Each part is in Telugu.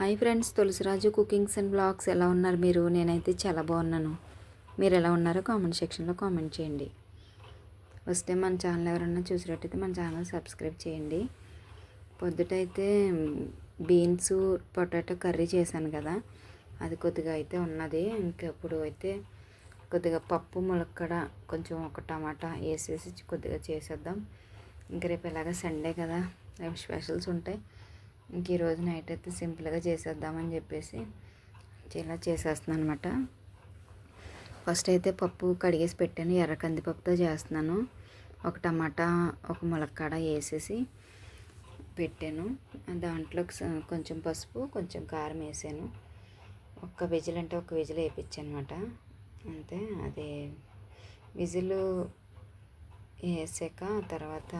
Hi friends, Tulasiraju cookings and blogs ఎలా ఉన్నారు మీరు? నేనైతే చాలా బాగున్నాను. మీరు ఎలా ఉన్నారో కామెంట్ సెక్షన్లో కామెంట్ చేయండి. వస్తే మన ఛానల్ ఎవరన్నా చూసినట్టయితే మన ఛానల్ సబ్స్క్రైబ్ చేయండి. పొద్దుటైతే బీన్స్ పొటాటో కర్రీ చేశాను కదా, అది కొద్దిగా అయితే ఉన్నది. ఇంకప్పుడు అయితే కొద్దిగా పప్పు ములక్కడ కొంచెం ఒక టమాటా వేసేసి కొద్దిగా చేసేద్దాం. ఇంక రేపు ఎలాగ సండే కదా, రేపు స్పెషల్స్ ఉంటాయి. ఇంక ఈరోజు నైట్ అయితే సింపుల్గా చేసేద్దామని చెప్పేసి ఇలా చేసేస్తున్నాను అనమాట. ఫస్ట్ అయితే పప్పు కడిగేసి పెట్టాను, ఎర్ర కందిపప్పుతో చేస్తున్నాను. ఒక టమాటా ఒక ములక్కాడ వేసేసి పెట్టాను. దాంట్లో కొంచెం పసుపు కొంచెం కారం వేసాను. ఒక్క విజిల్ అంటే ఒక విజిల్ వేయించాను అనమాట. అంతే, అది విజిల్ వేసాక తర్వాత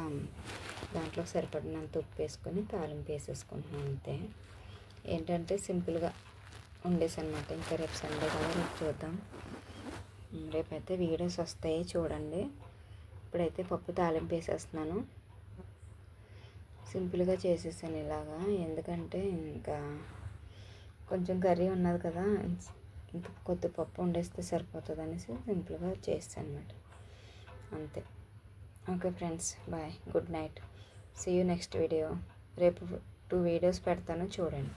దాంట్లో సరిపడినంత ఉప్పు వేసుకొని తాలింపు వేసేసుకుంటున్నాను. అంతే, ఏంటంటే సింపుల్గా ఉండేసి అనమాట. ఇంకా రేపు సండే కదా, రేపు చూద్దాం. రేపైతే వీడియోస్ వస్తాయి చూడండి. ఇప్పుడైతే పప్పు తాలింపు వేసేస్తున్నాను. సింపుల్గా చేసేసాను ఇలాగా, ఎందుకంటే ఇంకా కొంచెం కర్రీ ఉన్నది కదా, ఇంకా కొద్ది పప్పు వండేస్తే సరిపోతుంది అనేసి సింపుల్గా చేస్తాను అనమాట. అంతే. Okay friends, bye, good night, see you next video. రేపు 2 వీడియోస్ పెడతాను చూడండి.